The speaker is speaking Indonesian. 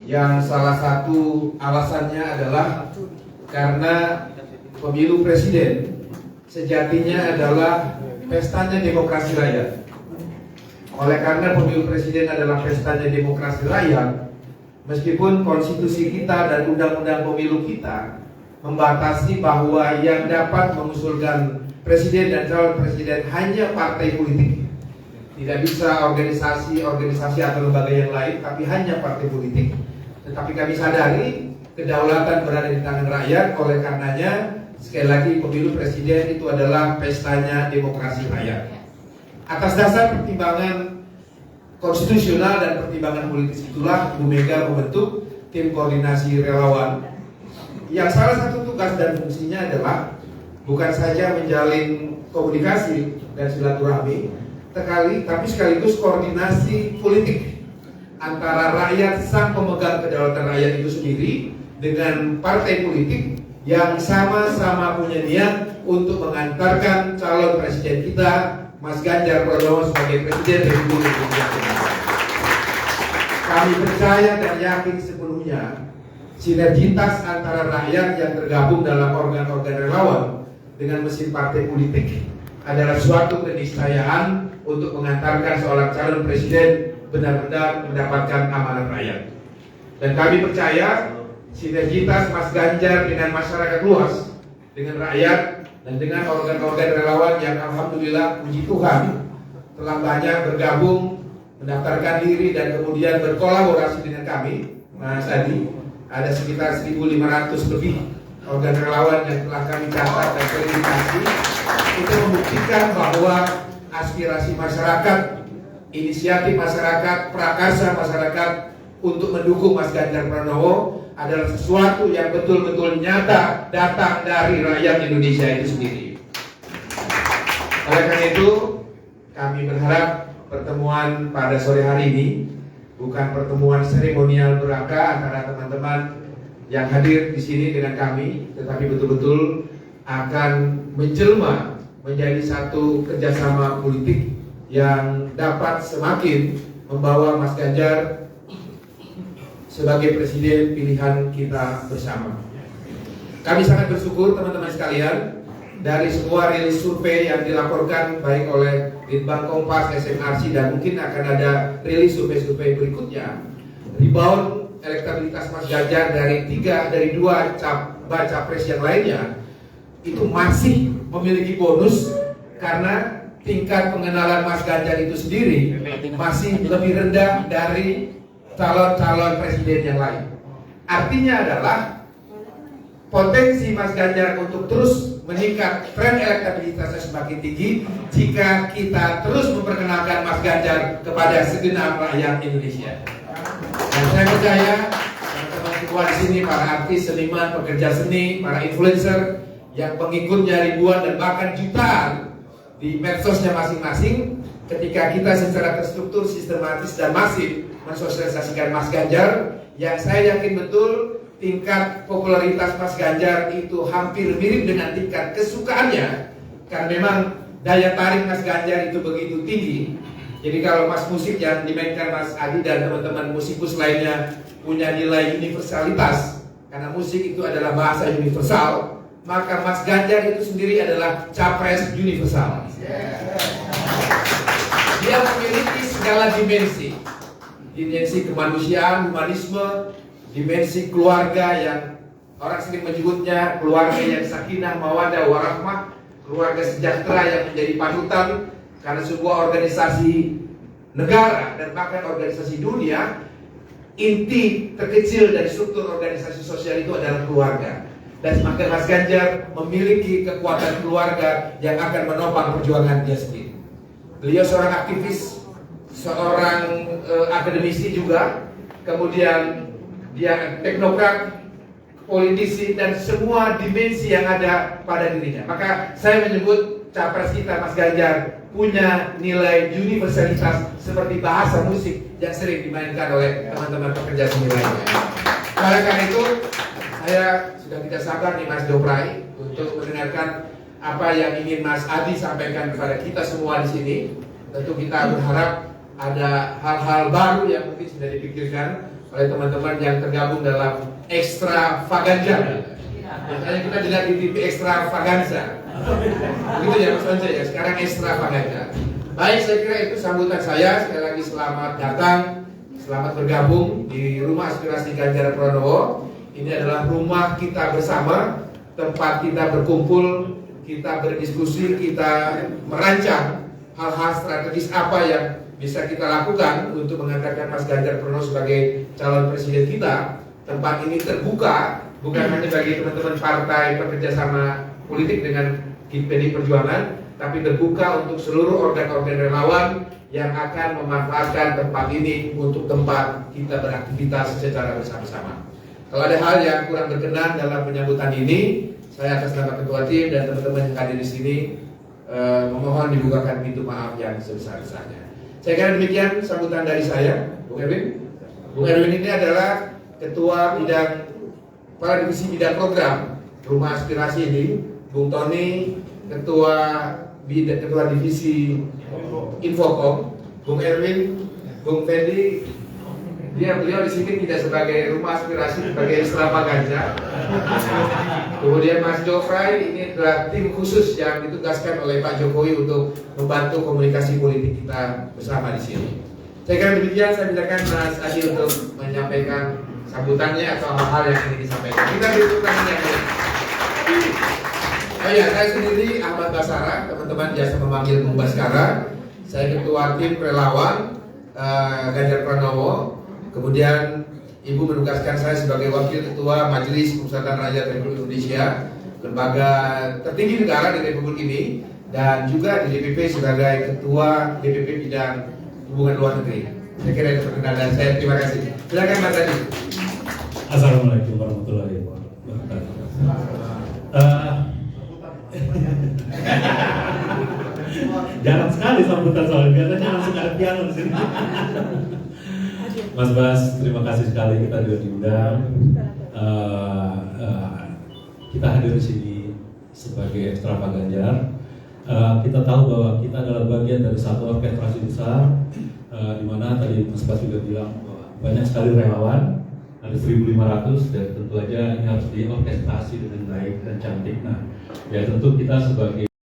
yang salah satu alasannya adalah karena pemilu presiden sejatinya adalah pestanya demokrasi rakyat. Oleh karena pemilu presiden adalah pestanya demokrasi rakyat, meskipun konstitusi kita dan undang-undang pemilu kita membatasi bahwa yang dapat mengusulkan presiden dan calon presiden hanya partai politik, tidak bisa organisasi atau lembaga yang lain, tapi hanya partai politik. Tetapi kami sadari kedaulatan berada di tangan rakyat. Oleh karenanya sekali lagi pemilu presiden itu adalah pestanya demokrasi rakyat. Atas dasar pertimbangan konstitusional dan pertimbangan politis itulah Ibu Mega membentuk tim koordinasi relawan yang salah satu tugas dan fungsinya adalah bukan saja menjalin komunikasi dan silaturahmi, tapi sekaligus koordinasi politik antara rakyat, sang pemegang kedaulatan rakyat itu sendiri, dengan partai politik yang sama-sama punya niat untuk mengantarkan calon presiden kita, Mas Ganjar Pranowo, sebagai Presiden Republik Indonesia. Kami percaya dan yakin sepenuhnya sinergitas antara rakyat yang tergabung dalam organ-organ relawan dengan mesin partai politik adalah suatu keniscayaan untuk mengantarkan seorang calon presiden benar-benar mendapatkan amanat rakyat. Dan kami percaya sinergitas Mas Ganjar dengan masyarakat luas, dengan rakyat, dan dengan organ-organ relawan yang alhamdulillah puji Tuhan telah banyak bergabung, mendaftarkan diri dan kemudian berkolaborasi dengan kami, Mas Adi. Ada sekitar 1.500 lebih organ relawan yang telah kami catat dan verifikasi. Itu membuktikan bahwa aspirasi masyarakat, inisiatif masyarakat, prakarsa masyarakat untuk mendukung Mas Ganjar Pranowo adalah sesuatu yang betul-betul nyata datang dari rakyat Indonesia itu sendiri. Oleh karena itu, kami berharap pertemuan pada sore hari ini bukan pertemuan seremonial belaka antara teman-teman yang hadir di sini dengan kami, tetapi betul-betul akan menjelma menjadi satu kerjasama politik yang dapat semakin membawa Mas Ganjar sebagai presiden pilihan kita bersama. Kami sangat bersyukur teman-teman sekalian, dari semua rilis survei yang dilaporkan baik oleh Litbang Kompas, SMRC, dan mungkin akan ada rilis survei-survei berikutnya, rebound elektabilitas Mas Ganjar dari dua baca pres yang lainnya itu masih memiliki bonus karena tingkat pengenalan Mas Ganjar itu sendiri masih lebih rendah dari calon-calon presiden yang lain. Artinya adalah potensi Mas Ganjar untuk terus meningkat, tren elektabilitasnya semakin tinggi jika kita terus memperkenalkan Mas Ganjar kepada segenap rakyat Indonesia. Dan saya percaya teman-teman semua di sini, para artis, seniman, pekerja seni, para influencer yang pengikutnya ribuan dan bahkan jutaan di medsosnya masing-masing, ketika kita secara terstruktur, sistematis dan masif mensosialisasikan Mas Ganjar, yang saya yakin betul tingkat popularitas Mas Ganjar itu hampir mirip dengan tingkat kesukaannya, karena memang daya tarik Mas Ganjar itu begitu tinggi. Jadi kalau Mas musik yang dimainkan Mas Adi dan teman-teman musikus lainnya punya nilai universalitas, karena musik itu adalah bahasa universal, maka Mas Ganjar itu sendiri adalah capres universal. Dia memiliki segala dimensi kemanusiaan, humanisme, dimensi keluarga yang orang sering menyebutnya keluarga yang sakinah, mawaddah, warahmah, keluarga sejahtera yang menjadi panutan, karena sebuah organisasi negara dan bahkan organisasi dunia, inti terkecil dari struktur organisasi sosial itu adalah keluarga. Dan semakin Mas Ganjar memiliki kekuatan keluarga yang akan menopang perjuangan dia sendiri. Beliau seorang aktivis, seorang akademisi juga, kemudian dia teknokrat, politisi, dan semua dimensi yang ada pada dirinya. Maka saya menyebut capres kita Mas Ganjar punya nilai universalitas seperti bahasa musik yang sering dimainkan oleh teman-teman pekerja seni lainnya. Oleh karena itu, saya sudah tidak sabar nih Mas Dobrai untuk mendengarkan apa yang ingin Mas Adi sampaikan kepada kita semua di sini. Tentu kita berharap ada hal-hal baru yang mungkin sudah dipikirkan oleh teman-teman yang tergabung dalam Extravaganza. Makanya kita tidak di TV Extravaganza. Begitu ya Mas Once ya, sekarang Extravaganza. Baik, saya kira itu sambutan saya. Sekali lagi selamat datang, selamat bergabung di Rumah Aspirasi Ganjar Pranowo. Ini adalah rumah kita bersama, tempat kita berkumpul, kita berdiskusi, kita merancang hal-hal strategis apa yang bisa kita lakukan untuk mengangkatkan Mas Ganjar Pranowo sebagai calon presiden kita. Tempat ini terbuka bukan hanya bagi teman-teman partai pekerja sama politik dengan PDI Perjuangan, tapi terbuka untuk seluruh organ-organ relawan yang akan memanfaatkan tempat ini untuk tempat kita beraktivitas secara bersama-sama. Kalau ada hal yang kurang berkenan dalam penyambutan ini, saya atas nama ketua tim dan teman-teman yang hadir di sini memohon dibukakan pintu maaf yang sebesar-besarnya. Saya kira demikian sambutan dari saya, Bung Erwin. Bung Erwin ini adalah ketua bidang kepala divisi bidang program Rumah Aspirasi ini. Bung Tony ketua divisi Infocom. Bung Erwin, Bung Fendi, beliau di sini tidak sebagai Rumah Aspirasi, sebagai Extravaganza. Kemudian Mas Jofray ini adalah tim khusus yang ditugaskan oleh Pak Jokowi untuk membantu komunikasi politik kita bersama di sini. Saya kira demikian, saya mintakan Mas Adi untuk menyampaikan sambutannya atau hal-hal yang ingin disampaikan. Kita beri tepuk tangan yang baik. Oh ya, saya sendiri Ahmad Basara, teman-teman biasa memanggil Bung Baskara. Saya ketua tim relawan Ganjar Pranowo. Kemudian Ibu menugaskan saya sebagai wakil ketua Majelis Pemusatan Rakyat Republik Indonesia, lembaga tertinggi negara di Republik ini, dan juga di DPP sebagai ketua DPP bidang hubungan luar negeri. Saya kira itu perkenalan dan saya terima kasih. Silakan Mas Adi. Assalamualaikum warahmatullahi wabarakatuh. Jarang sekali sambutan soalnya, biasanya langsung ada piano di sini. Mas Bas, terima kasih sekali kita sudah diundang. Kita hadir di sini sebagai Extravaganza. Kita tahu bahwa kita adalah bagian dari satu orkestrasi besar, di mana tadi Mas Bas juga bilang bahwa banyak sekali relawan, ada 1.500, dan tentu aja ini harus diorkestrasi dengan baik dan cantik. Nah, ya tentu kita sebagai